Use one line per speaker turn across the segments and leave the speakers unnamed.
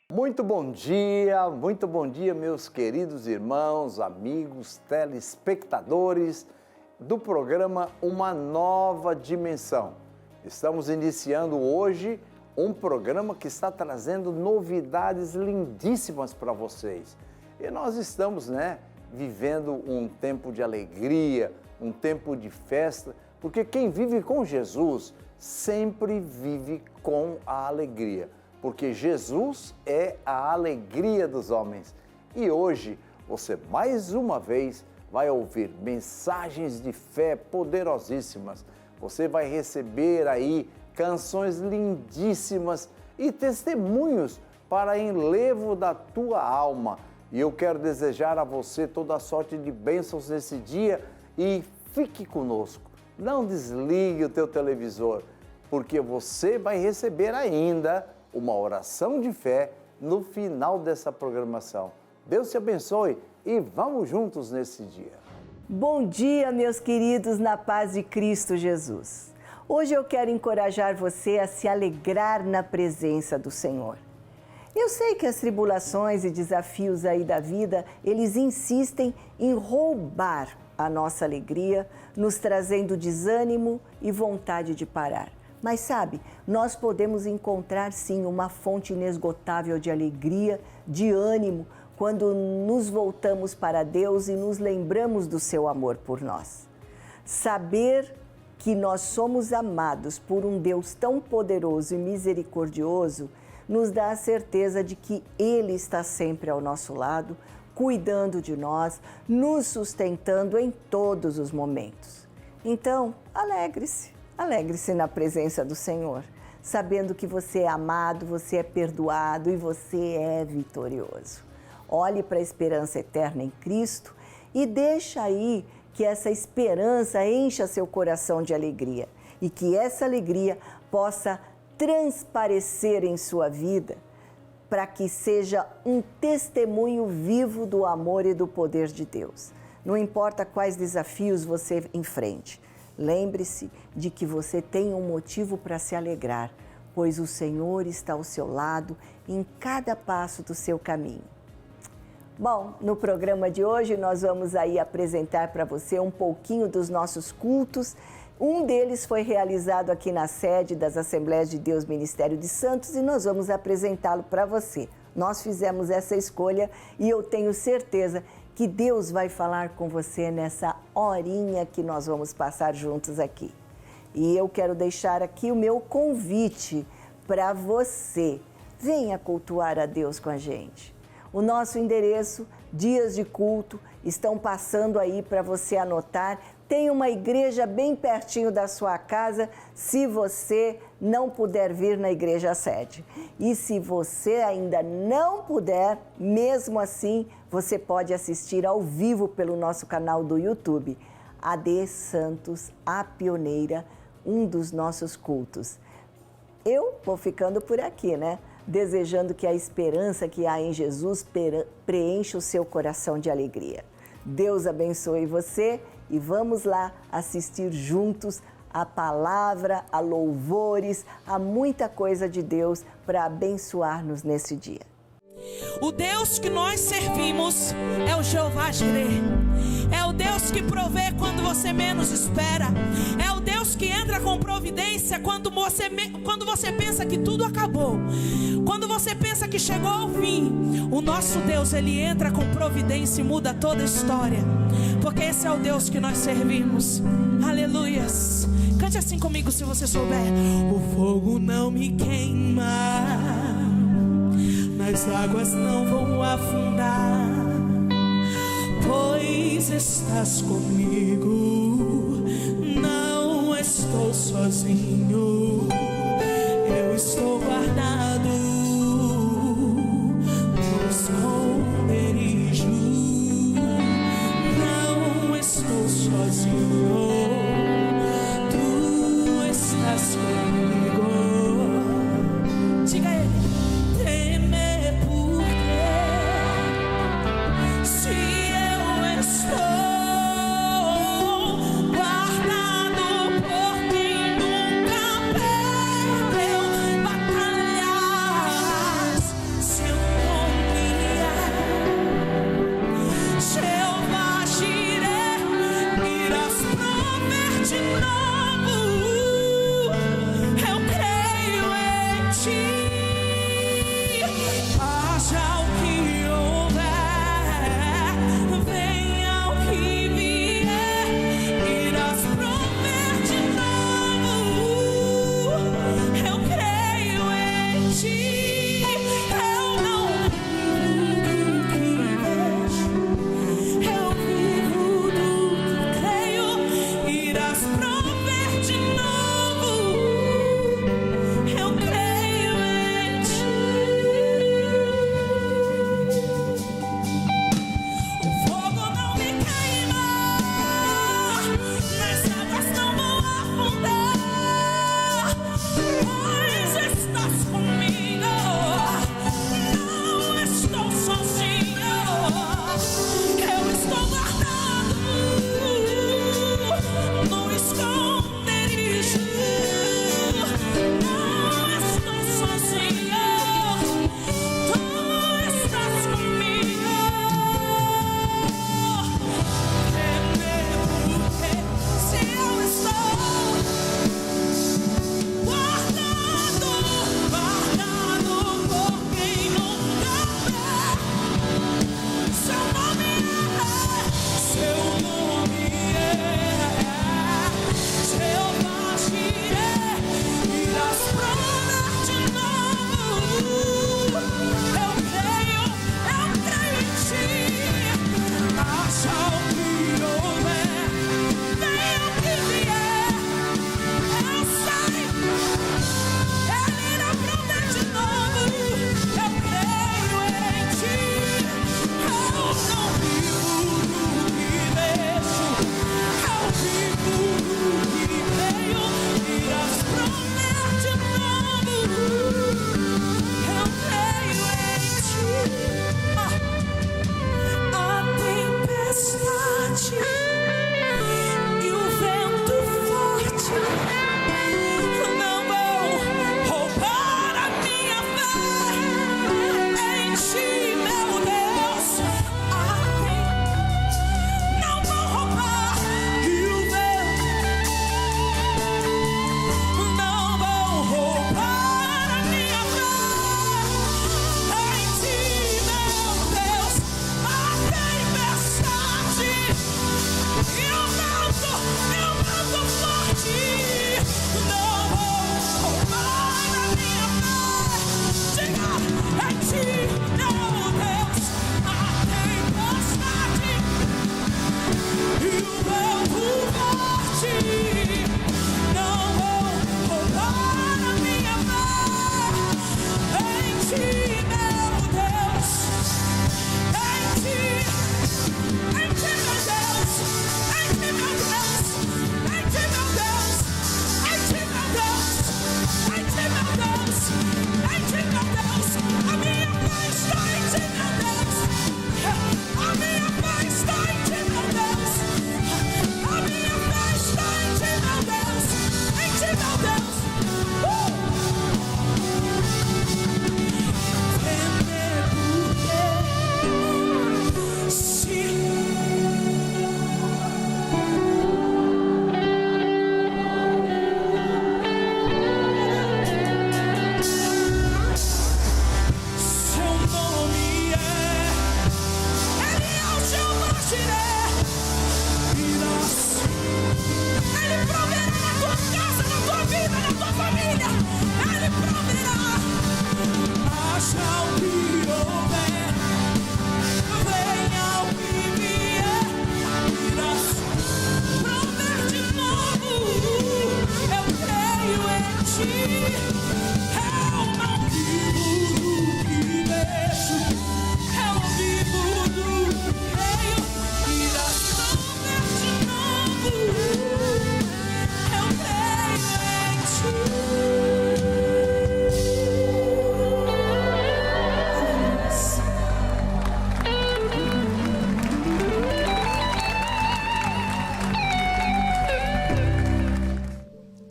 Muito bom dia, meus queridos irmãos, amigos, telespectadores do programa Uma Nova Dimensão. Estamos iniciando hoje um programa que está trazendo novidades lindíssimas para vocês. E nós estamos, vivendo um tempo de alegria, um tempo de festa, porque quem vive com Jesus sempre vive com a alegria. Porque Jesus é a alegria dos homens. E hoje você mais uma vez vai ouvir mensagens de fé poderosíssimas. Você vai receber aí canções lindíssimas e testemunhos para enlevo da tua alma. E eu quero desejar a você toda a sorte de bênçãos nesse dia e fique conosco. Não desligue o teu televisor, porque você vai receber ainda uma oração de fé no final dessa programação. Deus te abençoe e vamos juntos nesse dia.
Bom dia, meus queridos, na paz de Cristo Jesus. Hoje eu quero encorajar você a se alegrar na presença do Senhor. Eu sei que as tribulações e desafios aí da vida, eles insistem em roubar a nossa alegria, nos trazendo desânimo e vontade de parar. Mas sabe, nós podemos encontrar sim uma fonte inesgotável de alegria, de ânimo, quando nos voltamos para Deus e nos lembramos do seu amor por nós. Saber que nós somos amados por um Deus tão poderoso e misericordioso nos dá a certeza de que Ele está sempre ao nosso lado, cuidando de nós, nos sustentando em todos os momentos. Então, alegre-se. Alegre-se na presença do Senhor, sabendo que você é amado, você é perdoado e você é vitorioso. Olhe para a esperança eterna em Cristo e deixa aí que essa esperança encha seu coração de alegria e que essa alegria possa transparecer em sua vida para que seja um testemunho vivo do amor e do poder de Deus. Não importa quais desafios você enfrente. Lembre-se de que você tem um motivo para se alegrar, pois o Senhor está ao seu lado em cada passo do seu caminho. Bom, no programa de hoje nós vamos aí apresentar para você um pouquinho dos nossos cultos. Um deles foi realizado aqui na sede das Assembleias de Deus Ministério de Santos e nós vamos apresentá-lo para você. Nós fizemos essa escolha e eu tenho certeza que Deus vai falar com você nessa horinha que nós vamos passar juntos aqui. E eu quero deixar aqui o meu convite para você. Venha cultuar a Deus com a gente. O nosso endereço, dias de culto, estão passando aí para você anotar. Tem uma igreja bem pertinho da sua casa, se você não puder vir na igreja sede. E se você ainda não puder, mesmo assim, você pode assistir ao vivo pelo nosso canal do YouTube. AD Santos, a pioneira, um dos nossos cultos. Eu vou ficando por aqui, Desejando que a esperança que há em Jesus preencha o seu coração de alegria. Deus abençoe você e vamos lá assistir juntos a palavra, a louvores, a muita coisa de Deus para abençoar-nos nesse dia.
O Deus que nós servimos é o Jeová Jireh. É o Deus que provê quando você menos espera. É o Deus que entra com providência quando você pensa que tudo acabou. Quando você pensa que chegou ao fim. O nosso Deus, Ele entra com providência e muda toda a história. Porque esse é o Deus que nós servimos. Aleluias. Cante assim comigo se você souber. O fogo não me queima, nas águas não vou afundar, pois estás comigo, não estou sozinho, eu estou guardado no esconderijo, não estou sozinho, tu estás comigo. Diga a ele. Temer por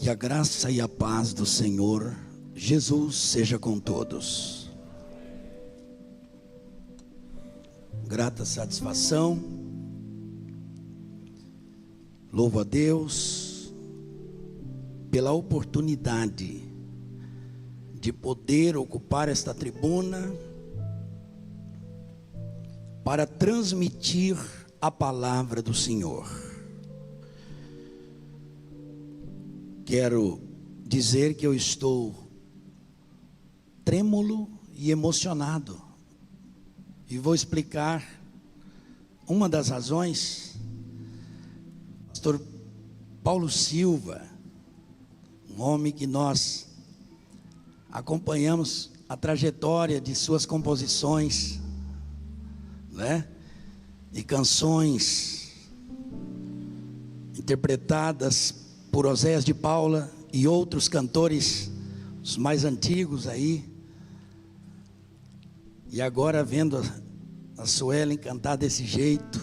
Que a graça e a paz do Senhor Jesus seja com todos. Grata satisfação. Louvo a Deus pela oportunidade de poder ocupar esta tribuna para transmitir a palavra do Senhor. Quero dizer que eu estou trêmulo e emocionado, e vou explicar uma das razões. Pastor Paulo Silva, um homem que nós acompanhamos a trajetória de suas composições, né? E canções interpretadas por Oséias de Paula e outros cantores, os mais antigos aí. E agora vendo a Suelen cantar desse jeito,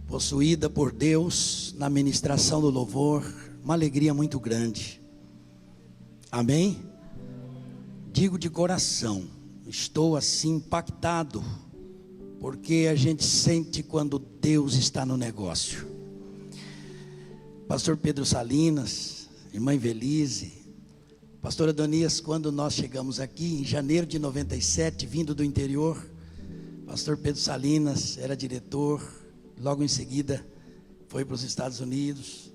possuída por Deus na ministração do louvor, uma alegria muito grande. Amém? Digo de coração, estou assim impactado, porque a gente sente quando Deus está no negócio. Pastor Pedro Salinas, irmã Invelise, pastor Adonias, quando nós chegamos aqui em janeiro de 97, vindo do interior, pastor Pedro Salinas era diretor, logo em seguida foi para os Estados Unidos,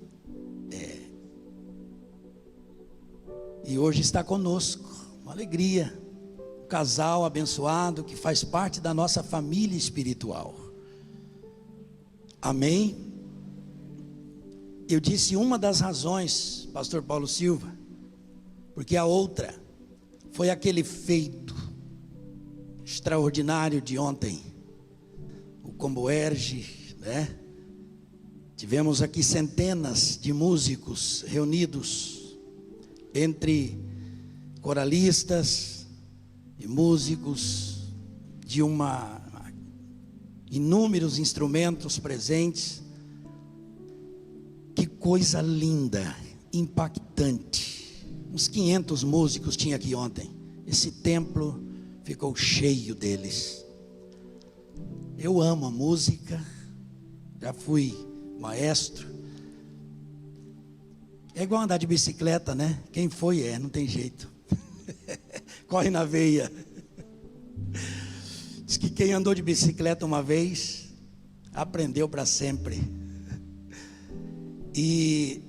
e hoje está conosco, uma alegria, um casal abençoado que faz parte da nossa família espiritual. Amém? Eu disse uma das razões, pastor Paulo Silva, porque a outra foi aquele feito extraordinário de ontem, o Comboerge, né? Tivemos aqui centenas de músicos reunidos, entre coralistas e músicos de inúmeros instrumentos presentes. Que coisa linda, impactante. Uns 500 músicos tinha aqui ontem. Esse templo ficou cheio deles. Eu amo a música, já fui maestro. É igual andar de bicicleta, né? Quem foi não tem jeito. Corre na veia. Diz que quem andou de bicicleta uma vez, aprendeu para sempre. E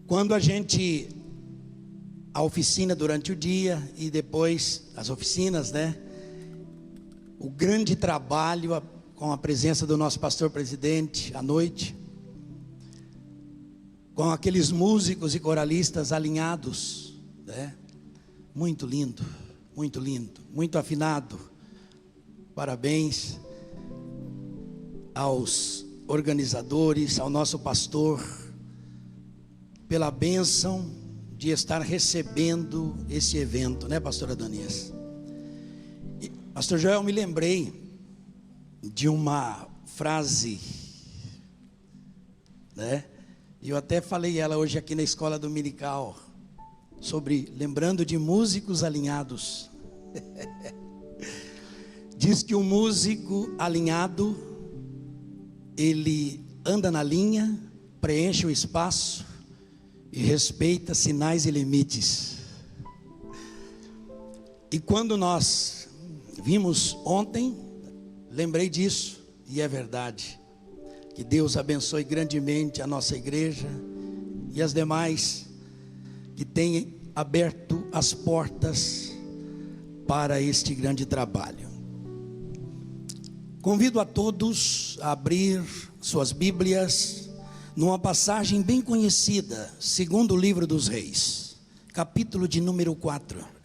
quando a oficina durante o dia e depois as oficinas, né? O grande trabalho com a presença do nosso pastor presidente à noite, com aqueles músicos e coralistas alinhados, né? Muito lindo, muito afinado. Parabéns aos organizadores, ao nosso pastor, pela bênção de estar recebendo esse evento, né, pastor Adonias? E, pastor Joel, me lembrei de uma frase, né? Eu até falei ela hoje aqui na escola dominical, sobre lembrando de músicos alinhados. Diz que o músico alinhado, ele anda na linha, preenche o espaço e respeita sinais e limites. E quando nós vimos ontem, lembrei disso, e é verdade. Que Deus abençoe grandemente a nossa igreja e as demais que têm aberto as portas para este grande trabalho. Convido a todos a abrir suas Bíblias numa passagem bem conhecida, segundo o livro dos Reis, capítulo de número 4.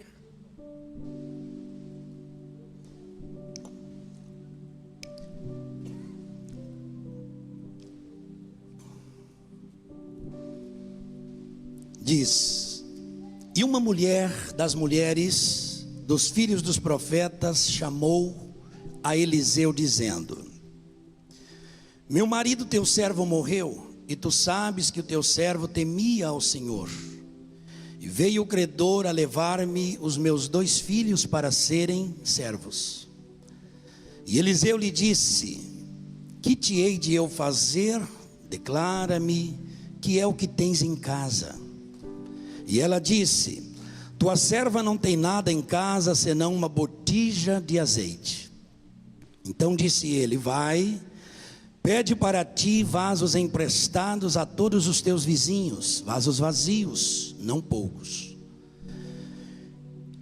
Diz: e uma mulher das mulheres dos filhos dos profetas chamou a Eliseu dizendo: meu marido teu servo morreu, e tu sabes que o teu servo temia ao Senhor, e veio o credor a levar-me os meus 2 filhos para serem servos. E Eliseu lhe disse: que te hei de eu fazer? Declara-me que é o que tens em casa. E ela disse: tua serva não tem nada em casa senão uma botija de azeite. Então disse ele: vai, pede para ti vasos emprestados a todos os teus vizinhos, vasos vazios, não poucos.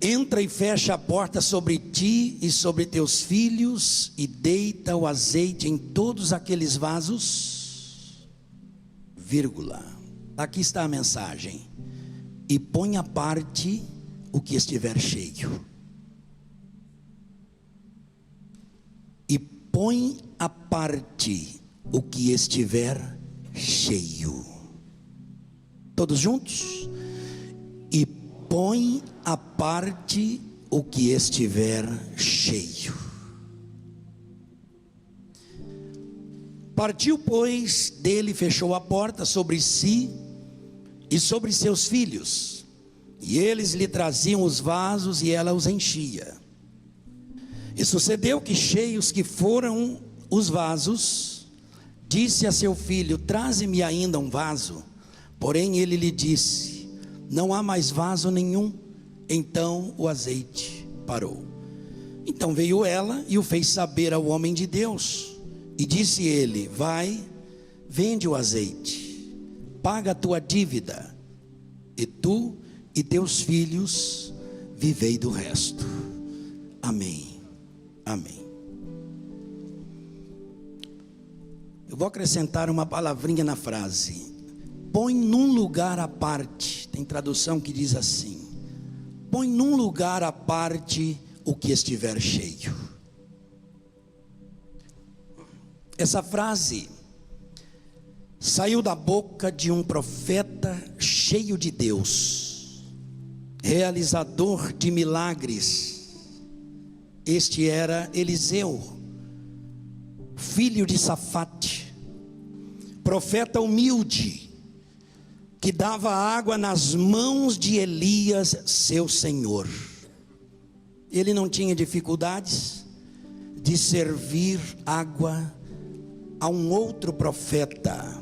Entra e fecha a porta sobre ti e sobre teus filhos, e deita o azeite em todos aqueles vasos, vírgula. Aqui está a mensagem: e põe à parte o que estiver cheio. E põe à parte o que estiver cheio. Todos juntos? E põe à parte o que estiver cheio. Partiu, pois, dele, fechou a porta sobre si e sobre seus filhos, e eles lhe traziam os vasos e ela os enchia. E sucedeu que, cheios que foram os vasos, disse a seu filho: traze-me ainda um vaso. Porém ele lhe disse: não há mais vaso nenhum. Então o azeite parou. Então veio ela e o fez saber ao homem de Deus. E disse ele: vai, vende o azeite, paga a tua dívida, e tu e teus filhos vivei do resto. Amém. Amém. Eu vou acrescentar uma palavrinha na frase: põe num lugar à parte. Tem tradução que diz assim: põe num lugar à parte o que estiver cheio. Essa frase saiu da boca de um profeta cheio de Deus, realizador de milagres. Este era Eliseu, filho de Safate, profeta humilde, que dava água nas mãos de Elias, seu senhor. Ele não tinha dificuldades de servir água a um outro profeta.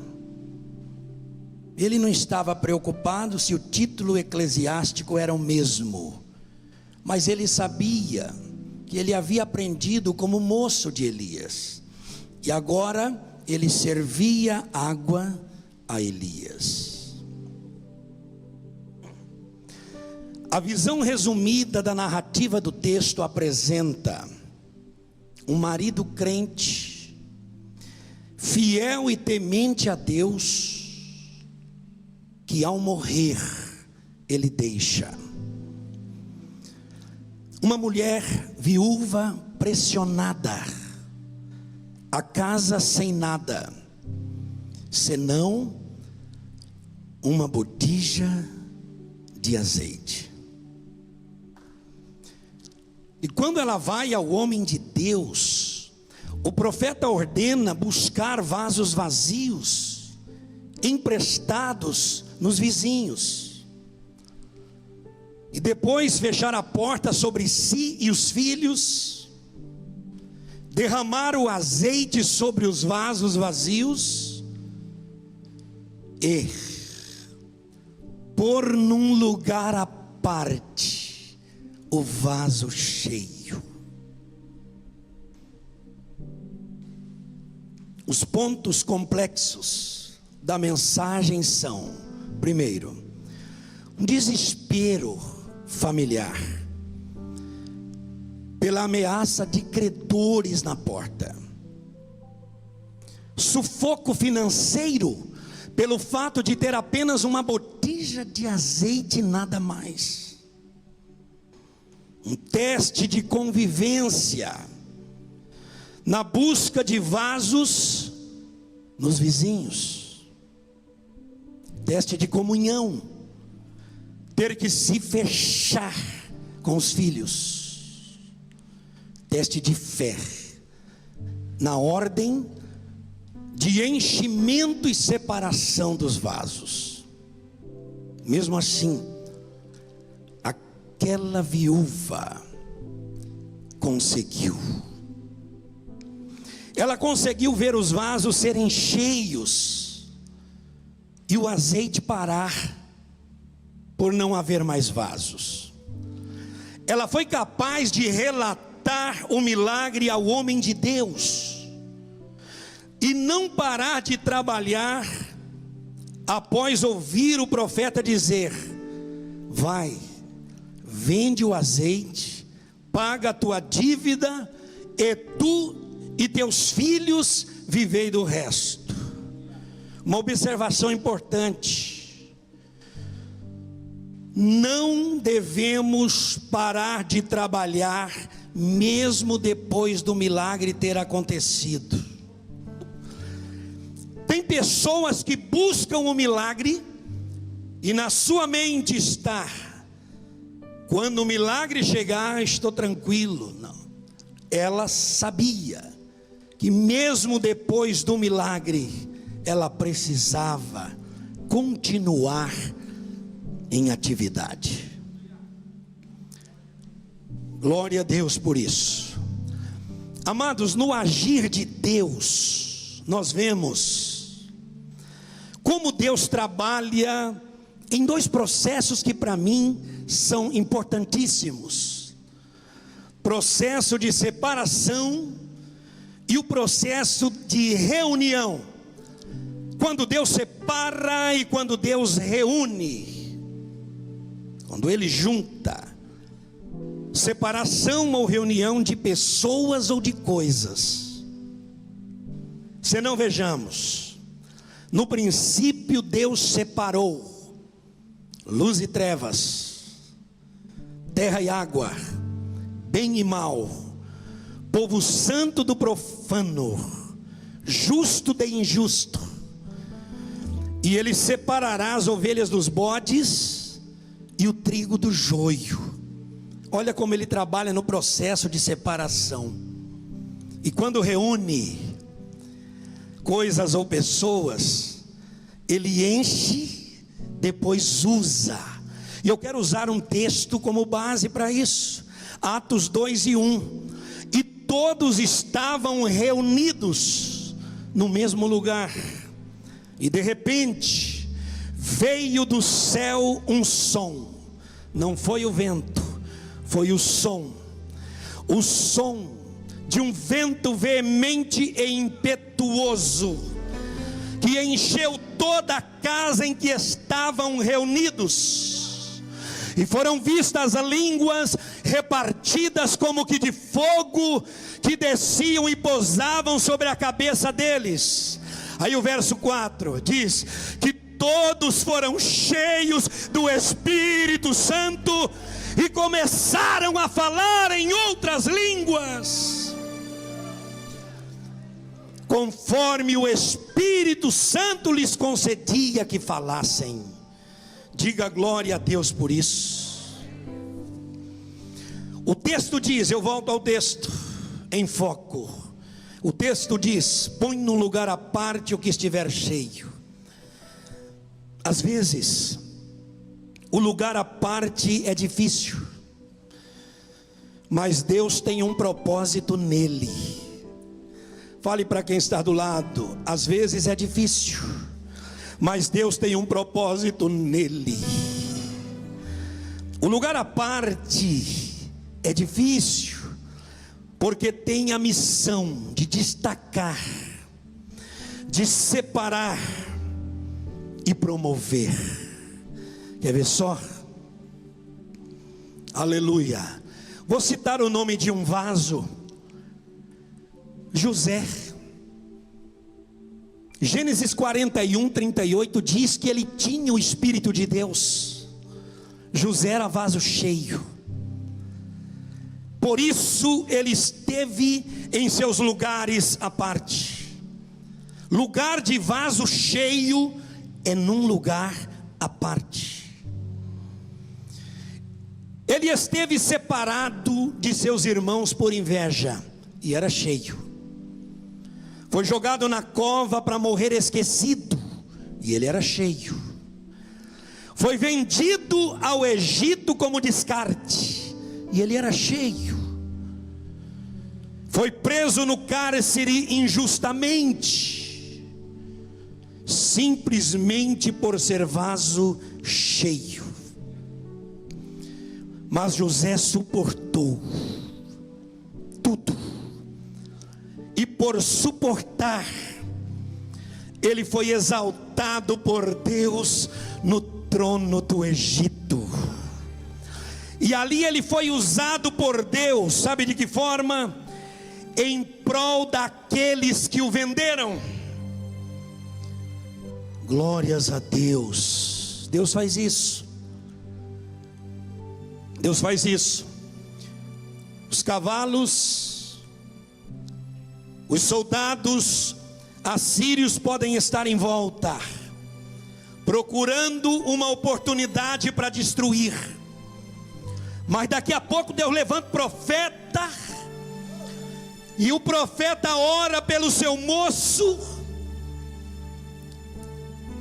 Ele não estava preocupado se o título eclesiástico era o mesmo, mas ele sabia que ele havia aprendido como moço de Elias, e agora ele servia água a Elias. A visão resumida da narrativa do texto apresenta um marido crente, fiel e temente a Deus, que ao morrer ele deixa. Uma mulher viúva pressionada, a casa sem nada, senão uma botija de azeite. E quando ela vai ao homem de Deus, o profeta ordena buscar vasos vazios, emprestados nos vizinhos, e depois fechar a porta sobre si e os filhos, derramar o azeite sobre os vasos vazios e pôr num lugar à parte o vaso cheio. Os pontos complexos da mensagem são: primeiro, um desespero familiar pela ameaça de credores na porta, sufoco financeiro pelo fato de ter apenas uma botija de azeite e nada mais, um teste de convivência na busca de vasos nos vizinhos, teste de comunhão, ter que se fechar com os filhos, teste de fé na ordem de enchimento e separação dos vasos. Mesmo assim, aquela viúva conseguiu. Ela conseguiu ver os vasos serem cheios e o azeite parar por não haver mais vasos. Ela foi capaz de relatar relatar o milagre ao homem de Deus e não parar de trabalhar após ouvir o profeta dizer: vai, vende o azeite, paga a tua dívida, e tu e teus filhos vivei do resto. Uma observação importante: não devemos parar de trabalhar mesmo depois do milagre ter acontecido. Tem pessoas que buscam o milagre e na sua mente está: quando o milagre chegar, estou tranquilo. Não. Ela sabia que mesmo depois do milagre, ela precisava continuar em atividade. Glória a Deus por isso. Amados, no agir de Deus, nós vemos como Deus trabalha em dois processos que para mim são importantíssimos: processo de separação e o processo de reunião. Quando Deus separa e quando Deus reúne, quando Ele junta. Separação ou reunião de pessoas ou de coisas. Se não vejamos, no princípio Deus separou luz e trevas, terra e água, bem e mal, povo santo do profano, justo de injusto. E Ele separará as ovelhas dos bodes e o trigo do joio. Olha como Ele trabalha no processo de separação. E quando reúne coisas ou pessoas, Ele enche, depois usa. E eu quero usar um texto como base para isso. Atos 2:1. E todos estavam reunidos no mesmo lugar. E de repente veio do céu um som. Não foi o vento, foi o som de um vento veemente e impetuoso, que encheu toda a casa em que estavam reunidos, e foram vistas línguas repartidas como que de fogo, que desciam e pousavam sobre a cabeça deles. Aí o verso 4 diz que todos foram cheios do Espírito Santo e começaram a falar em outras línguas, conforme o Espírito Santo lhes concedia que falassem. Diga glória a Deus por isso. O texto diz, eu volto ao texto, em foco. O texto diz: põe num lugar à parte o que estiver cheio. Às vezes o lugar à parte é difícil, mas Deus tem um propósito nele. Fale para quem está do lado: às vezes é difícil, mas Deus tem um propósito nele. O lugar à parte é difícil, porque tem a missão de destacar, de separar e promover. Quer ver só? Aleluia. Vou citar o nome de um vaso: José. Gênesis 41:38 diz que ele tinha o Espírito de Deus. José era vaso cheio. Por isso ele esteve em seus lugares à parte. Lugar de vaso cheio é num lugar à parte. Ele esteve separado de seus irmãos por inveja, e era cheio. Foi jogado na cova para morrer esquecido, e ele era cheio. Foi vendido ao Egito como descarte, e ele era cheio. Foi preso no cárcere injustamente, simplesmente por ser vaso cheio. Mas José suportou e por suportar, ele foi exaltado por Deus no trono do Egito. E ali ele foi usado por Deus, sabe de que forma? Em prol daqueles que o venderam. Glórias a Deus. Deus faz isso. Deus faz isso. Os cavalos, os soldados assírios podem estar em volta, procurando uma oportunidade para destruir. Mas daqui a pouco Deus levanta o profeta, e o profeta ora pelo seu moço,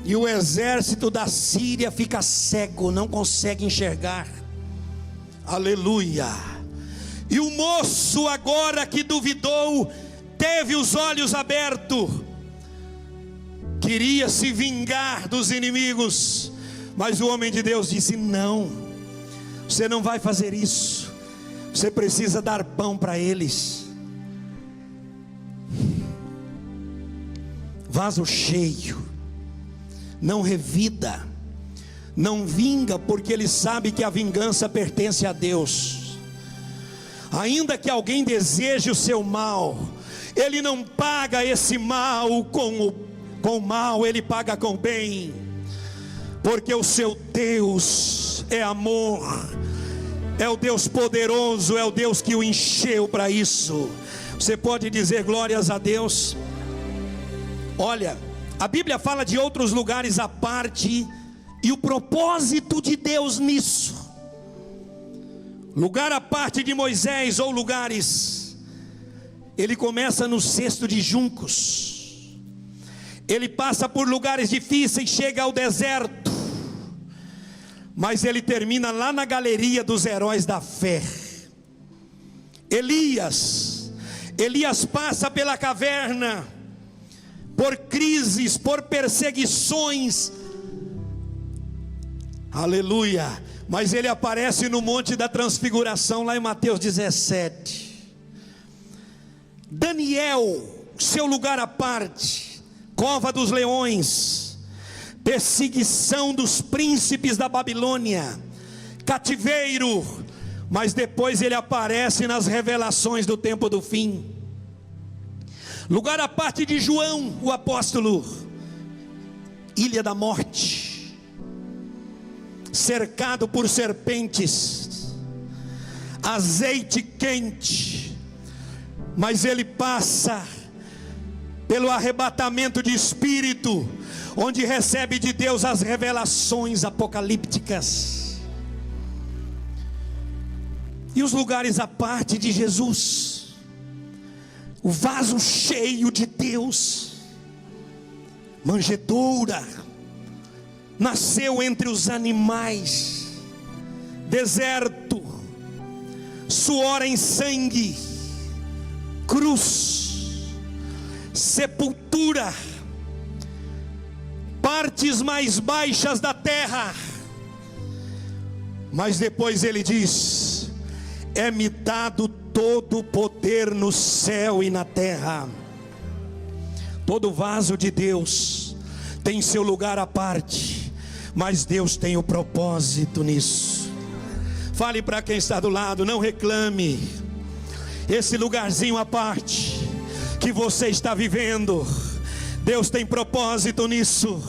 e o exército da Síria fica cego, não consegue enxergar. Aleluia. E o moço, agora que duvidou, teve os olhos abertos, queria se vingar dos inimigos, mas o homem de Deus disse: não, você não vai fazer isso, você precisa dar pão para eles. Vaso cheio não revida, não vinga, porque ele sabe que a vingança pertence a Deus. Ainda que alguém deseje o seu mal, ele não paga esse mal com mal, ele paga com bem, porque o seu Deus é amor, é o Deus poderoso, é o Deus que o encheu para isso. Você pode dizer glórias a Deus? Olha, a Bíblia fala de outros lugares à parte, e o propósito de Deus nisso. Lugar à parte de Moisés, ou lugares, ele começa no cesto de juncos, ele passa por lugares difíceis, chega ao deserto, mas ele termina lá na galeria dos heróis da fé. Elias passa pela caverna, por crises, por perseguições, aleluia, mas ele aparece no Monte da Transfiguração, lá em Mateus 17. Daniel, seu lugar à parte, cova dos leões, perseguição dos príncipes da Babilônia, cativeiro, mas depois ele aparece nas revelações do tempo do fim. Lugar à parte de João, o apóstolo, ilha da morte, cercado por serpentes, azeite quente, mas ele passa pelo arrebatamento de espírito, onde recebe de Deus as revelações apocalípticas. E os lugares à parte de Jesus, o vaso cheio de Deus, manjedoura, nasceu entre os animais, deserto, suor em sangue, cruz, sepultura, partes mais baixas da terra. Mas depois ele diz: é-me dado todo o poder no céu e na terra. Todo vaso de Deus tem seu lugar à parte, mas Deus tem o propósito nisso. Fale para quem está do lado, não reclame. Esse lugarzinho à parte que você está vivendo, Deus tem propósito nisso.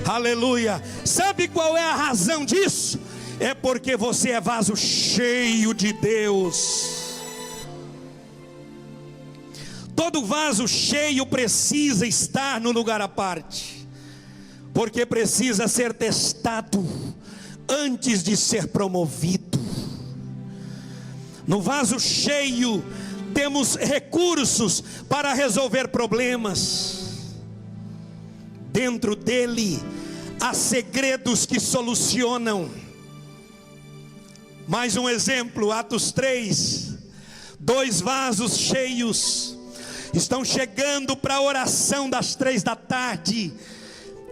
Aleluia. Sabe qual é a razão disso? É porque você é vaso cheio de Deus. Todo vaso cheio precisa estar no lugar à parte, porque precisa ser testado antes de ser promovido. No vaso cheio temos recursos para resolver problemas. Dentro dele há segredos que solucionam. Mais um exemplo, Atos 3, 2 vasos cheios estão chegando para a oração das 3 da tarde,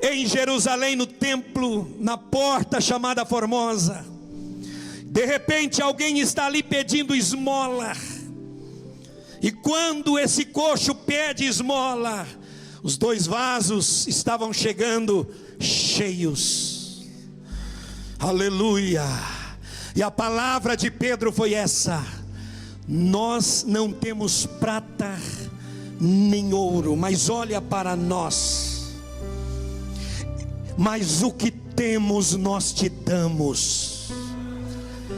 em Jerusalém, no templo, na porta chamada Formosa. De repente alguém está ali pedindo esmola, E quando esse coxo pede esmola, os 2 vasos estavam chegando cheios. Aleluia. E a palavra de Pedro foi essa: nós não temos prata nem ouro, mas olha para nós, mas o que temos nós te damos.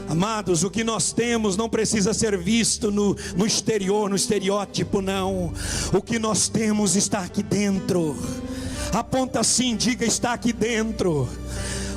Amados, o que nós temos não precisa ser visto no exterior, no estereótipo, não. O que nós temos está aqui dentro. Aponta assim, diga: está aqui dentro.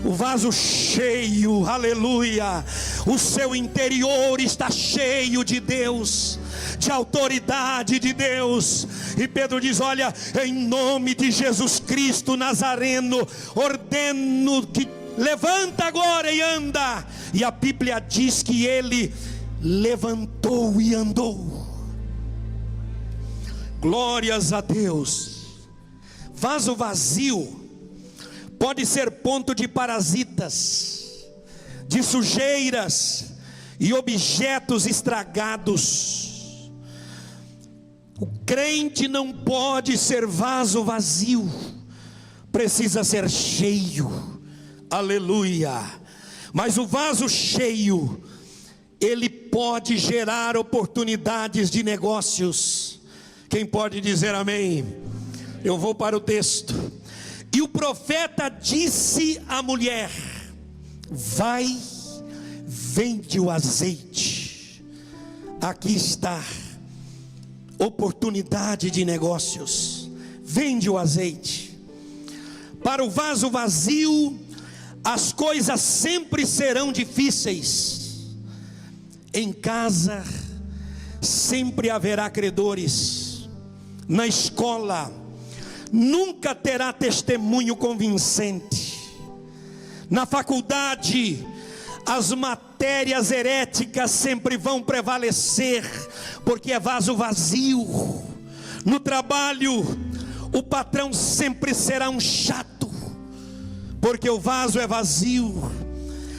O vaso cheio, aleluia. O seu interior está cheio de Deus, de autoridade de Deus. E Pedro diz: olha, em nome de Jesus Cristo Nazareno, ordeno que levanta agora e anda. E a Bíblia diz que ele levantou e andou. Glórias a Deus. Vaso vazio pode ser ponto de parasitas, de sujeiras e objetos estragados. O crente não pode ser vaso vazio, precisa ser cheio. Aleluia. Mas o vaso cheio, ele pode gerar oportunidades de negócios. Quem pode dizer amém? Eu vou para o texto. E o profeta disse à mulher: vai, vende o azeite. Aqui está oportunidade de negócios. Vende o azeite. Para o vaso vazio, as coisas sempre serão difíceis. Em casa sempre haverá credores. Na escola nunca terá testemunho convincente. Na faculdade as matérias heréticas sempre vão prevalecer, porque é vaso vazio. No trabalho o patrão sempre será um chato, porque o vaso é vazio.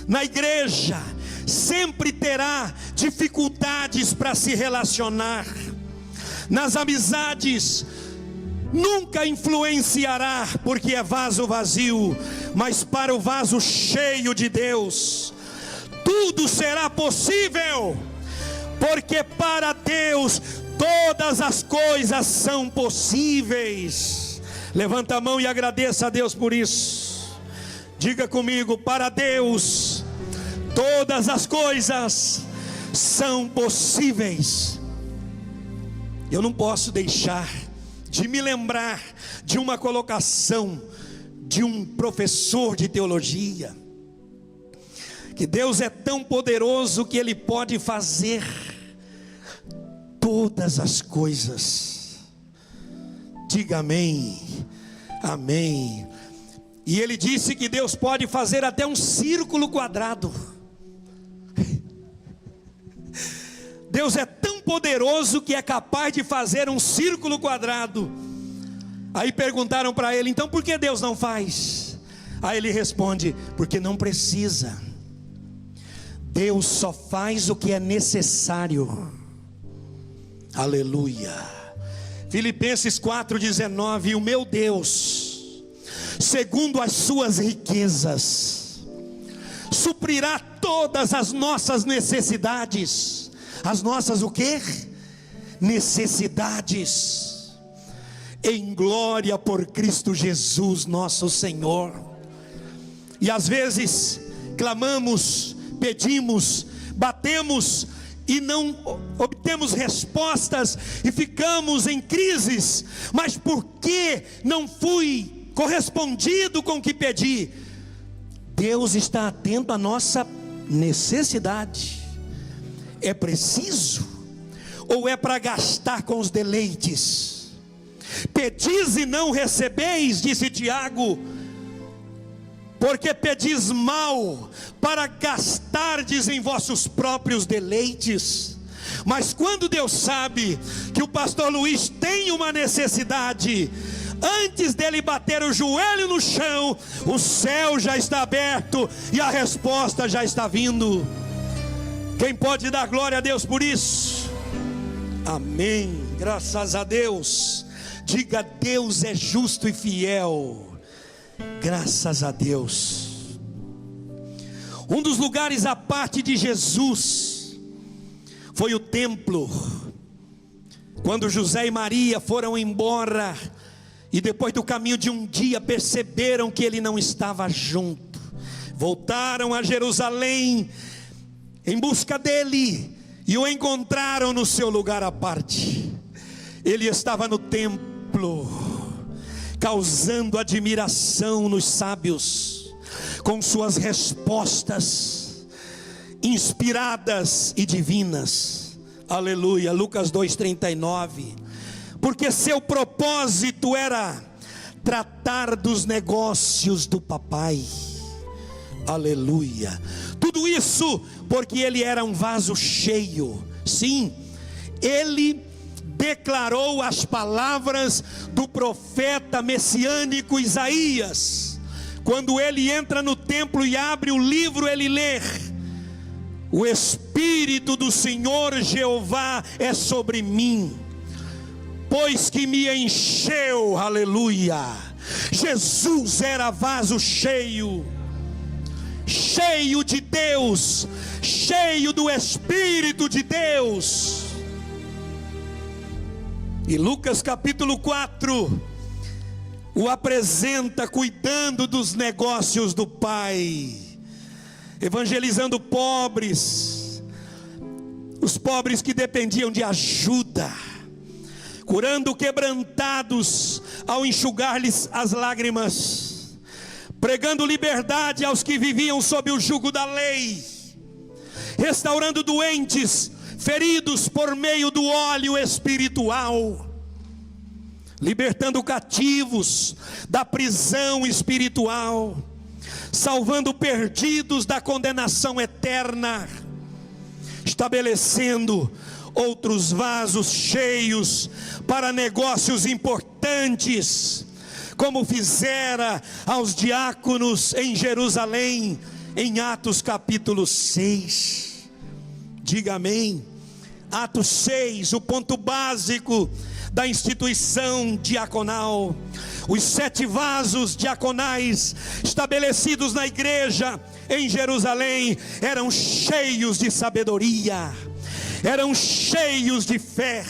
Na igreja sempre terá dificuldades para se relacionar. Nas amizades nunca influenciará, porque é vaso vazio. Mas para o vaso cheio de Deus, tudo será possível, porque para Deus todas as coisas são possíveis. Levanta a mão e agradeça a Deus por isso. Diga comigo: para Deus todas as coisas são possíveis. Eu não posso deixar de me lembrar de uma colocação de um professor de teologia, que Deus é tão poderoso que Ele pode fazer todas as coisas. Diga amém, amém. E ele disse que Deus pode fazer até um círculo quadrado. Deus é tão poderoso que é capaz de fazer um círculo quadrado. Aí perguntaram para ele: então por que Deus não faz? Aí ele responde: porque não precisa. Deus só faz o que é necessário. Aleluia. Filipenses 4,19: o meu Deus, segundo as suas riquezas, suprirá todas as nossas necessidades. As nossas o quê? Necessidades, em glória por Cristo Jesus nosso Senhor. E às vezes clamamos, pedimos, batemos e não obtemos respostas e ficamos em crises. Mas por que não fui correspondido com o que pedi? Deus está atento à nossa necessidade. É preciso? Ou é para gastar com os deleites? Pedis e não recebeis, disse Tiago, porque pedis mal, para gastardes em vossos próprios deleites. Mas quando Deus sabe que o pastor Luiz tem uma necessidade, antes dele bater o joelho no chão, o céu já está aberto e a resposta já está vindo. Quem pode dar glória a Deus por isso? Amém. Graças a Deus. Diga: Deus é justo e fiel. Graças a Deus. Um dos lugares à parte de Jesus foi o templo. Quando José e Maria foram embora, e depois do caminho de um dia perceberam que ele não estava junto, voltaram a Jerusalém em busca dele, e o encontraram no seu lugar à parte. Ele estava no templo, causando admiração nos sábios, com suas respostas inspiradas e divinas. Aleluia. Lucas 2:39. Porque seu propósito era tratar dos negócios do papai. Aleluia. Tudo isso porque ele era um vaso cheio. Sim, ele declarou as palavras do profeta messiânico Isaías. Quando ele entra no templo e abre o livro, ele lê: o Espírito do Senhor Jeová é sobre mim, pois que me encheu. Aleluia. Jesus era vaso cheio, cheio de Deus, cheio do Espírito de Deus. E Lucas capítulo 4 o apresenta cuidando dos negócios do Pai, evangelizando pobres, os pobres que dependiam de ajuda, curando quebrantados ao enxugar-lhes as lágrimas, pregando liberdade aos que viviam sob o jugo da lei, restaurando doentes, feridos por meio do óleo espiritual, libertando cativos da prisão espiritual, salvando perdidos da condenação eterna, estabelecendo outros vasos cheios para negócios importantes, como fizera aos diáconos em Jerusalém, em Atos capítulo 6. Diga amém. Atos 6, o ponto básico da instituição diaconal. Os 7 vasos diaconais estabelecidos na igreja em Jerusalém eram cheios de sabedoria, eram cheios de fé,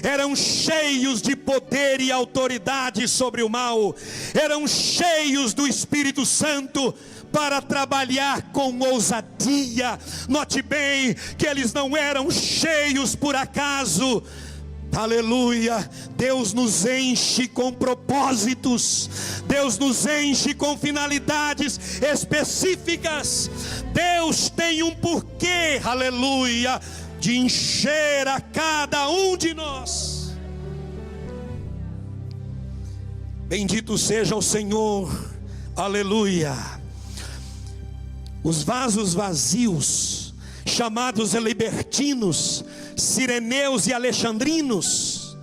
eram cheios de poder e autoridade sobre o mal, eram cheios do Espírito Santo para trabalhar com ousadia. Note bem que eles não eram cheios por acaso. Aleluia. Deus nos enche com propósitos, Deus nos enche com finalidades específicas. Deus tem um porquê, aleluia, de encher a cada um de nós. Bendito seja o Senhor, aleluia. Os vasos vazios, chamados libertinos, sireneus e alexandrinos,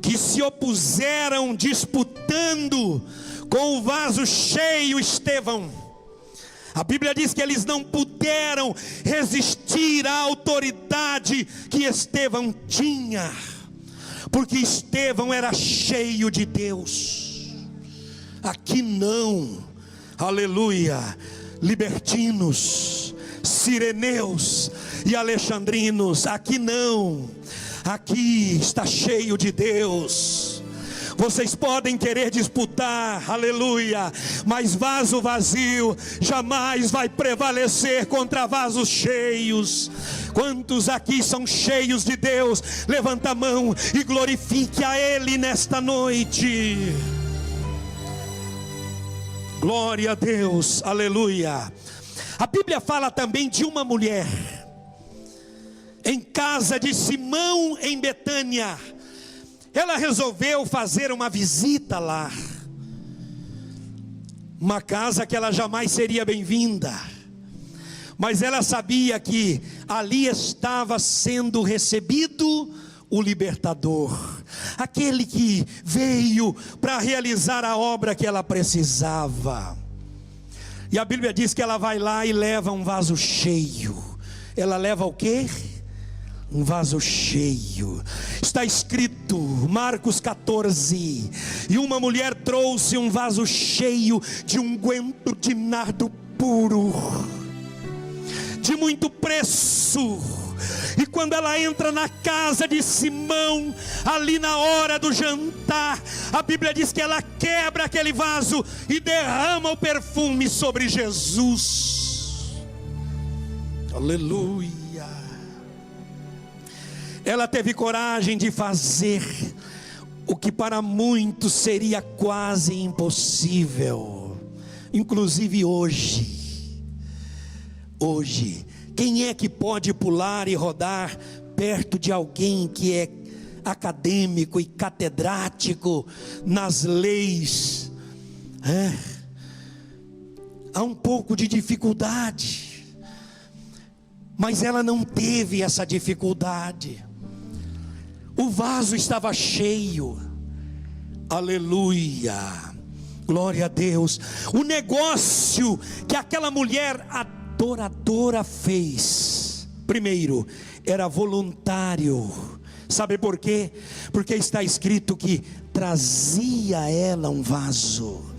que se opuseram disputando com o vaso cheio Estevão. A Bíblia diz que eles não puderam resistir à autoridade que Estevão tinha, porque Estevão era cheio de Deus. Aqui não, aleluia. Libertinos, sireneus e alexandrinos, aqui não, aqui está cheio de Deus. Vocês podem querer disputar, aleluia, mas vaso vazio jamais vai prevalecer contra vasos cheios. Quantos aqui são cheios de Deus? Levanta a mão e glorifique a Ele nesta noite. Glória a Deus, aleluia. A Bíblia fala também de uma mulher em casa de Simão em Betânia. Ela resolveu fazer uma visita lá, uma casa que ela jamais seria bem-vinda, mas ela sabia que ali estava sendo recebido o libertador, aquele que veio para realizar a obra que ela precisava. E a Bíblia diz que ela vai lá e leva um vaso cheio. Ela leva o quê? Um vaso cheio. Está escrito, Marcos 14: e uma mulher trouxe um vaso cheio de unguento de nardo puro, de muito preço. E quando ela entra na casa de Simão, ali na hora do jantar, a Bíblia diz que ela quebra aquele vaso e derrama o perfume sobre Jesus. Aleluia. Ela teve coragem de fazer o que para muitos seria quase impossível. Inclusive hoje, quem é que pode pular e rodar perto de alguém que é acadêmico e catedrático nas leis? Há um pouco de dificuldade, mas ela não teve essa dificuldade. O vaso estava cheio. Aleluia, glória a Deus. O negócio que aquela mulher adoradora fez, primeiro, era voluntário. Sabe por quê? Porque está escrito que trazia ela um vaso.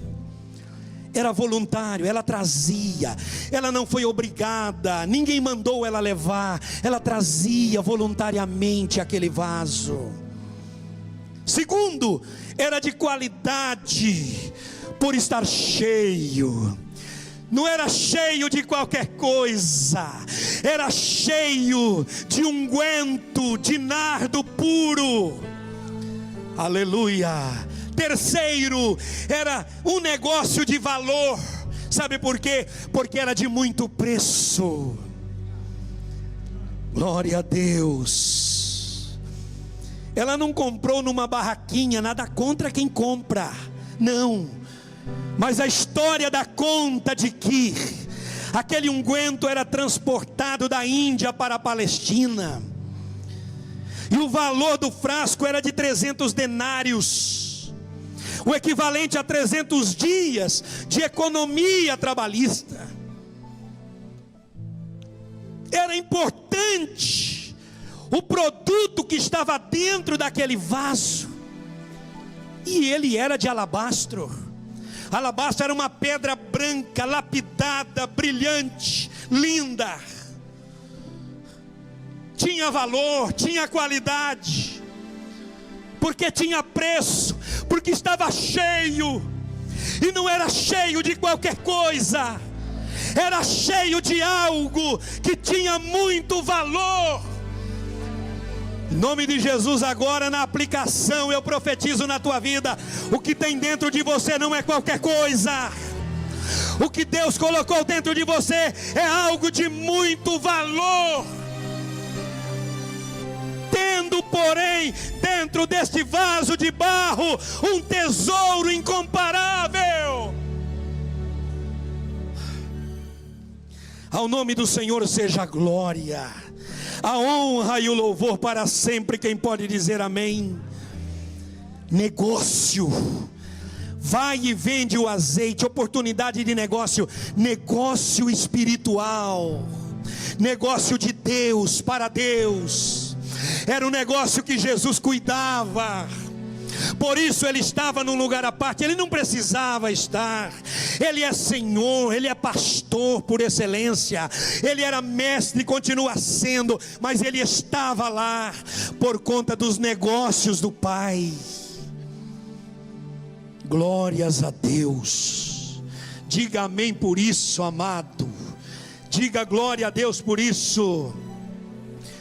Era voluntário, ela trazia, ela não foi obrigada, ninguém mandou ela levar, ela trazia voluntariamente aquele vaso. Segundo, era de qualidade, por estar cheio. Não era cheio de qualquer coisa, era cheio de unguento de nardo puro. Aleluia. Terceiro, era um negócio de valor. Sabe por quê? Porque era de muito preço. Glória a Deus. Ela não comprou numa barraquinha, nada contra quem compra, não. Mas a história dá conta de que aquele unguento era transportado da Índia para a Palestina. E o valor do frasco era de 300 denários. O equivalente a 300 dias de economia trabalhista. Era importante o produto que estava dentro daquele vaso. E ele era de alabastro. Alabastro era uma pedra branca, lapidada, brilhante, linda. Tinha valor, tinha qualidade. Porque tinha preço, porque estava cheio. E não era cheio de qualquer coisa, era cheio de algo que tinha muito valor. Em nome de Jesus, agora na aplicação eu profetizo na tua vida: o que tem dentro de você não é qualquer coisa. O que Deus colocou dentro de você é algo de muito valor. Tendo, porém, dentro deste vaso de barro, um tesouro incomparável. Ao nome do Senhor seja a glória, a honra e o louvor para sempre. Quem pode dizer amém? Negócio. Vai e vende o azeite. Oportunidade de negócio. Negócio espiritual. Negócio de Deus para Deus. Era um negócio que Jesus cuidava. Por isso ele estava num lugar à parte. Ele não precisava estar. Ele é Senhor, ele é pastor por excelência. Ele era mestre e continua sendo. Mas ele estava lá por conta dos negócios do Pai. Glórias a Deus. Diga amém por isso, amado. Diga glória a Deus por isso.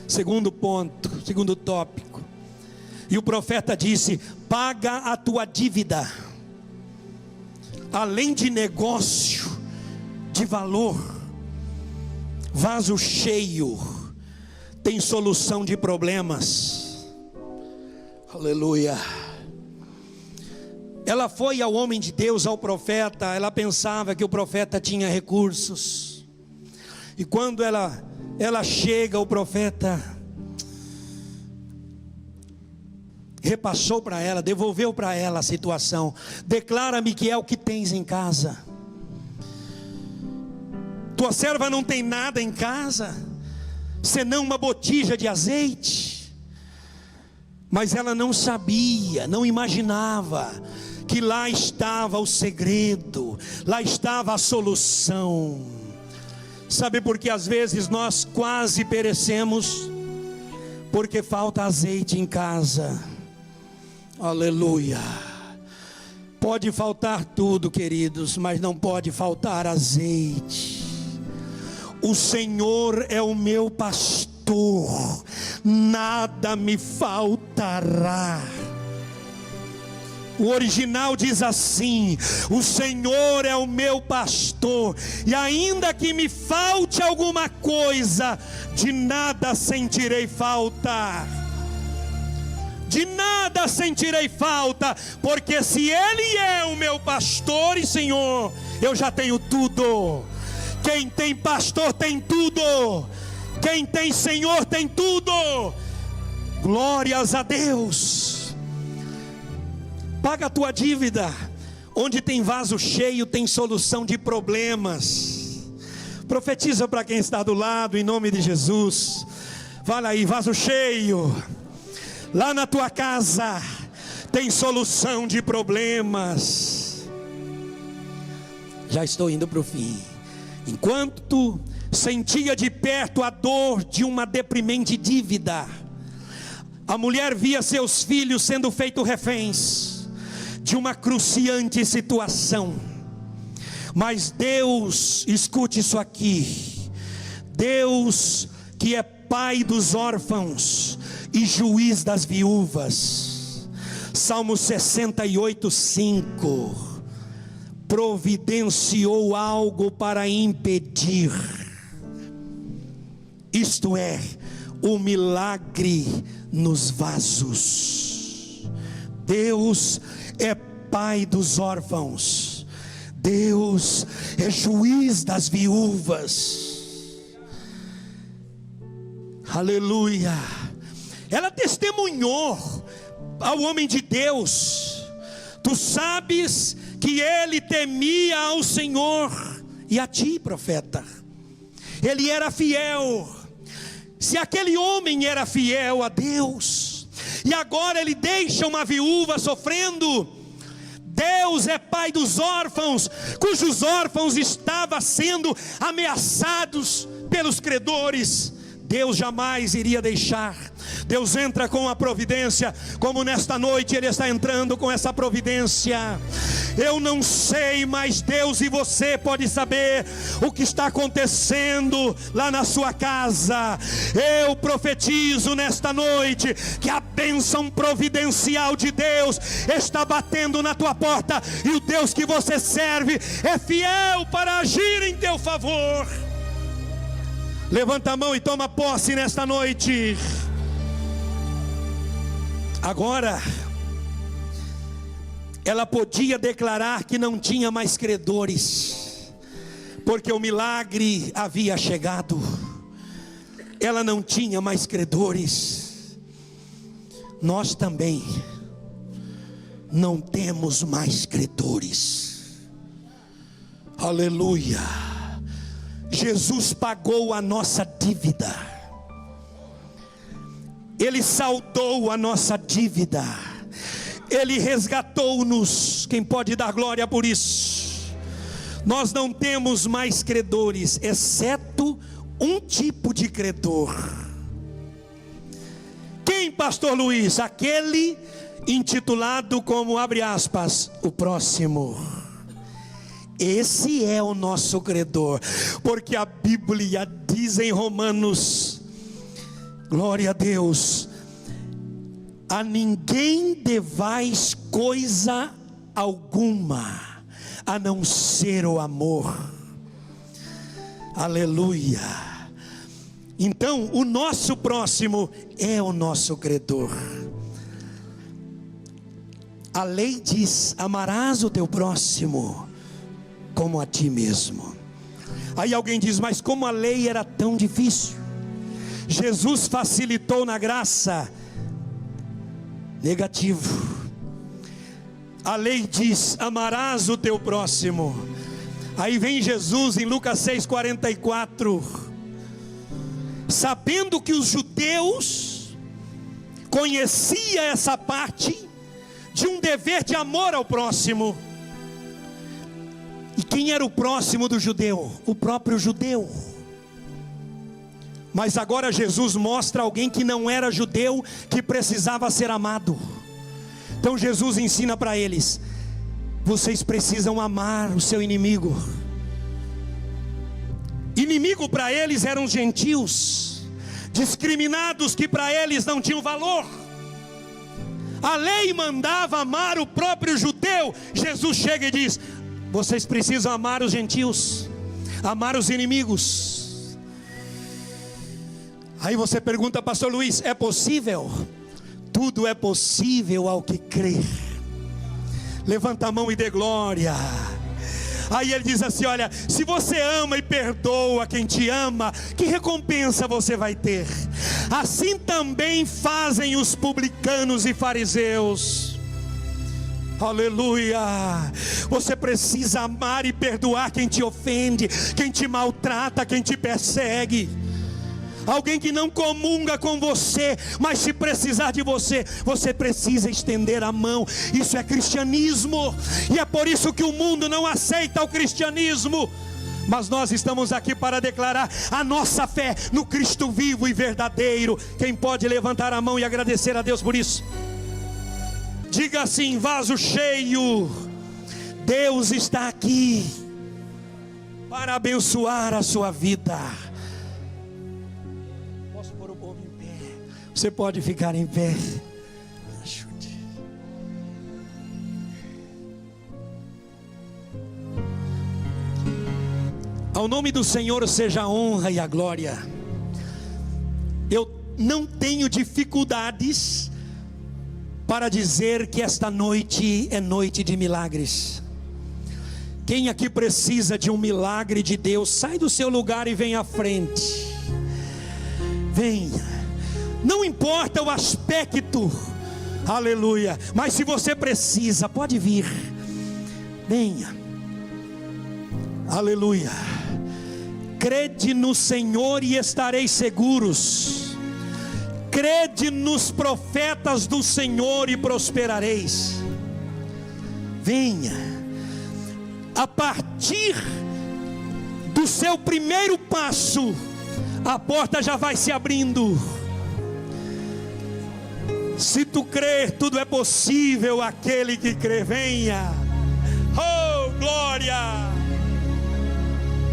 Segundo ponto, segundo tópico. E o profeta disse: paga a tua dívida. Além de negócio de valor, vaso cheio tem solução de problemas. Aleluia. Ela foi ao homem de Deus, ao profeta. Ela pensava que o profeta tinha recursos. E quando ela chega, o profeta repassou para ela, devolveu para ela a situação. Declara-me que é o que tens em casa. Tua serva não tem nada em casa. senão uma botija de azeite. Mas ela não sabia, não imaginava que lá estava o segredo, lá estava a solução. Sabe por que às vezes nós quase perecemos? Porque falta azeite em casa. Aleluia. Pode faltar tudo, queridos, mas não pode faltar azeite. O Senhor é o meu pastor, nada me faltará. O original diz assim: o Senhor é o meu pastor, e ainda que me falte alguma coisa, de nada sentirei falta. De nada sentirei falta, porque se Ele é o meu pastor e Senhor, eu já tenho tudo. Quem tem pastor tem tudo. Quem tem Senhor tem tudo. Glórias a Deus. Paga a tua dívida. Onde tem vaso cheio tem solução de problemas. Profetiza para quem está do lado em nome de Jesus. Fala aí, vaso cheio. Lá na tua casa tem solução de problemas. Já estou indo para o fim. Enquanto sentia de perto a dor de uma deprimente dívida, a mulher via seus filhos sendo feitos reféns de uma cruciante situação. Mas Deus, escute isso aqui, Deus que é Pai dos órfãos e juiz das viúvas, Salmo 68:5, providenciou algo para impedir, isto é, o milagre nos vasos. Deus é Pai dos órfãos, Deus é juiz das viúvas. Aleluia. Ela testemunhou ao homem de Deus: tu sabes que ele temia ao Senhor, e a ti, profeta, ele era fiel. Se aquele homem era fiel a Deus, e agora ele deixa uma viúva sofrendo, Deus é Pai dos órfãos, cujos órfãos estavam sendo ameaçados pelos credores. Deus jamais iria deixar. Deus entra com a providência, como nesta noite Ele está entrando com essa providência. Eu não sei, mas Deus e você pode saber o que está acontecendo lá na sua casa. Eu profetizo nesta noite que a bênção providencial de Deus está batendo na tua porta, e o Deus que você serve é fiel para agir em teu favor. Levanta a mão e toma posse nesta noite. Agora, ela podia declarar que não tinha mais credores, porque o milagre havia chegado. Ela não tinha mais credores. Nós também não temos mais credores. Aleluia. Jesus pagou a nossa dívida. Ele saldou a nossa dívida. Ele resgatou-nos. Quem pode dar glória por isso? Nós não temos mais credores, exceto um tipo de credor. Quem, pastor Luiz? Aquele intitulado como, abre aspas, o próximo. Esse é o nosso credor, porque a Bíblia diz em Romanos, glória a Deus, a ninguém devais coisa alguma, a não ser o amor. Aleluia. Então o nosso próximo é o nosso credor. A lei diz: amarás o teu próximo como a ti mesmo. Aí alguém diz: mas como a lei era tão difícil? Jesus facilitou na graça. Negativo. A lei diz: amarás o teu próximo. Aí vem Jesus em Lucas 6,44. sabendo que os judeus conheciam essa parte de um dever de amor ao próximo. E quem era o próximo do judeu? O próprio judeu. Mas agora Jesus mostra alguém que não era judeu, que precisava ser amado. Então Jesus ensina para eles: vocês precisam amar o seu inimigo. Inimigo para eles eram gentios, discriminados, que para eles não tinham valor. A lei mandava amar o próprio judeu. Jesus chega e diz: vocês precisam amar os gentios, amar os inimigos. Aí você pergunta, pastor Luiz, é possível? Tudo é possível ao que crê. Levanta a mão e dê glória. Aí ele diz assim: olha, se você ama e perdoa quem te ama, que recompensa você vai ter? Assim também fazem os publicanos e fariseus. Aleluia. Você precisa amar e perdoar quem te ofende, quem te maltrata, quem te persegue. Alguém que não comunga com você, mas se precisar de você, você precisa estender a mão. Isso é cristianismo. E é por isso que o mundo não aceita o cristianismo. Mas nós estamos aqui para declarar a nossa fé no Cristo vivo e verdadeiro. Quem pode levantar a mão e agradecer a Deus por isso? Diga assim: vaso cheio, Deus está aqui para abençoar a sua vida. Você pode ficar em pé. Ajude. Ao nome do Senhor seja a honra e a glória. Eu não tenho dificuldades para dizer que esta noite é noite de milagres. Quem aqui precisa de um milagre de Deus, sai do seu lugar e vem à frente. Venha. Não importa o aspecto, aleluia, mas se você precisa, pode vir, venha, aleluia. Crede no Senhor e estareis seguros, crede nos profetas do Senhor e prosperareis. Venha, a partir do seu primeiro passo, a porta já vai se abrindo. Se tu crer, tudo é possível aquele que crê. Venha. Oh, glória.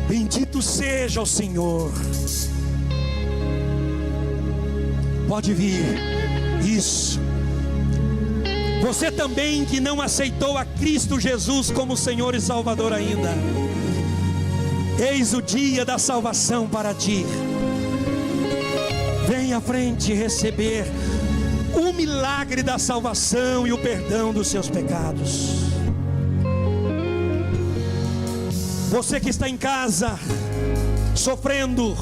Bendito seja o Senhor. Pode vir. Isso. Você também que não aceitou a Cristo Jesus como Senhor e Salvador ainda, eis o dia da salvação para ti. Vem à frente receber o milagre da salvação e o perdão dos seus pecados. Você que está em casa, sofrendo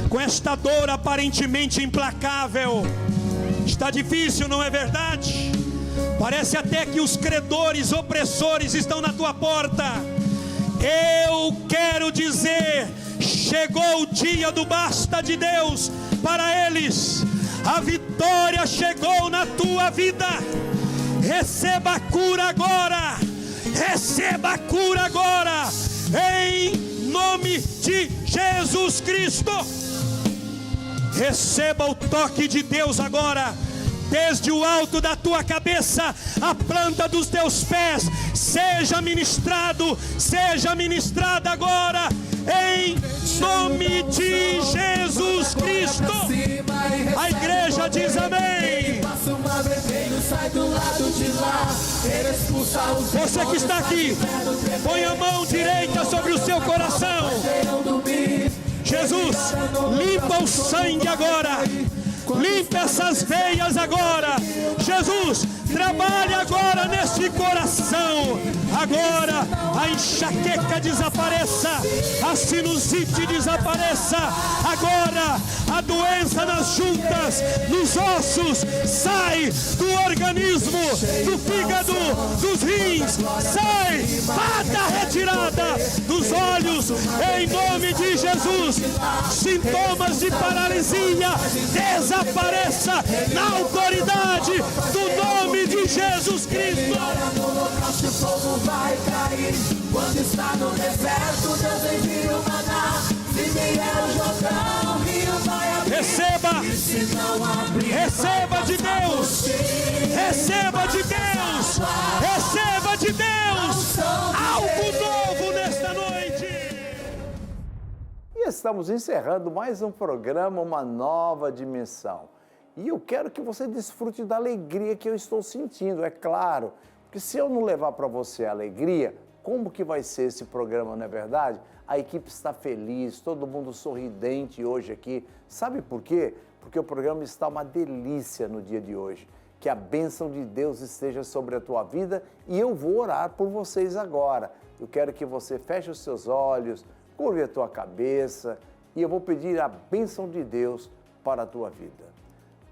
com esta dor aparentemente implacável, está difícil, não é verdade? Parece até que os credores opressores estão na tua porta. Eu quero dizer, chegou o dia do basta de Deus para eles. A vitória chegou na tua vida. Receba a cura agora. Receba a cura agora. Em nome de Jesus Cristo. Receba o toque de Deus agora. Desde o alto da tua cabeça, a planta dos teus pés, seja ministrado, seja ministrada agora. Em nome de Jesus Cristo. A igreja diz amém. Você que está aqui, põe a mão direita sobre o seu coração. Jesus, limpa o sangue agora. limpa essas veias agora. Jesus, trabalhe agora neste coração. Agora a enxaqueca desapareça, a sinusite desapareça. Agora a doença nas juntas, nos ossos, sai do organismo, do fígado, dos rins, sai, mata retirada dos olhos, em nome de Jesus. Sintomas de paralisia, desapareça na autoridade do nome de Jesus Cristo.
O fogo vai cair. Quando está no deserto, Deus envia o maná. Se vier o Jordão, o rio vai abrir.
Receba,
E se não abrir,
receba de Deus, receba de Deus, receba de Deus algo novo nesta noite.
E estamos encerrando mais um programa, Uma Nova Dimensão. E eu quero que você desfrute da alegria que eu estou sentindo, é claro. Porque se eu não levar para você a alegria, como que vai ser esse programa, não é verdade? A equipe está feliz, todo mundo sorridente hoje aqui. Sabe por quê? Porque o programa está uma delícia no dia de hoje. Que a bênção de Deus esteja sobre a tua vida e eu vou orar por vocês agora. Eu quero que você feche os seus olhos, curve a tua cabeça e eu vou pedir a bênção de Deus para a tua vida.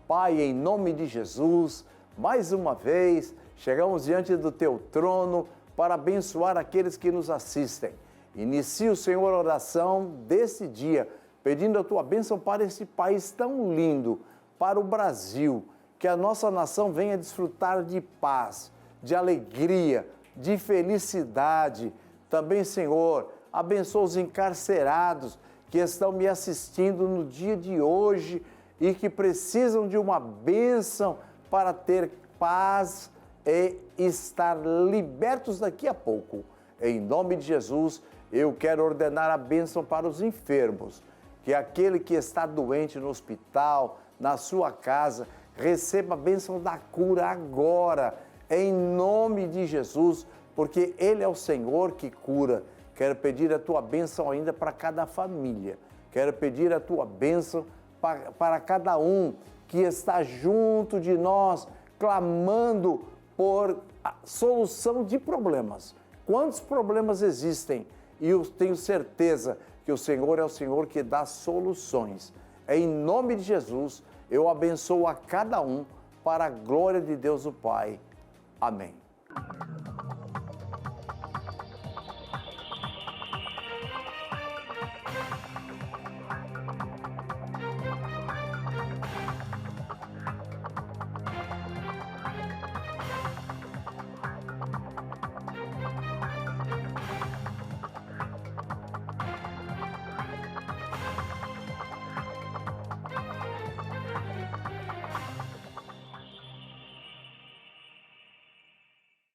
Pai, em nome de Jesus, mais uma vez, chegamos diante do Teu trono para abençoar aqueles que nos assistem. Inicia, Senhor, a oração desse dia, pedindo a Tua bênção para esse país tão lindo, para o Brasil, que a nossa nação venha desfrutar de paz, de alegria, de felicidade. Também, Senhor, abençoa os encarcerados que estão me assistindo no dia de hoje e que precisam de uma bênção para ter paz e estar libertos daqui a pouco. Em nome de Jesus, eu quero ordenar a bênção para os enfermos, que aquele que está doente no hospital, na sua casa, receba a bênção da cura agora, em nome de Jesus, porque Ele é o Senhor que cura. Quero pedir a Tua bênção ainda para cada família. Quero pedir a Tua bênção para cada um que está junto de nós, clamando por a solução de problemas. Quantos problemas existem? E eu tenho certeza que o Senhor é o Senhor que dá soluções. Em nome de Jesus, eu abençoo a cada um para a glória de Deus o Pai. Amém.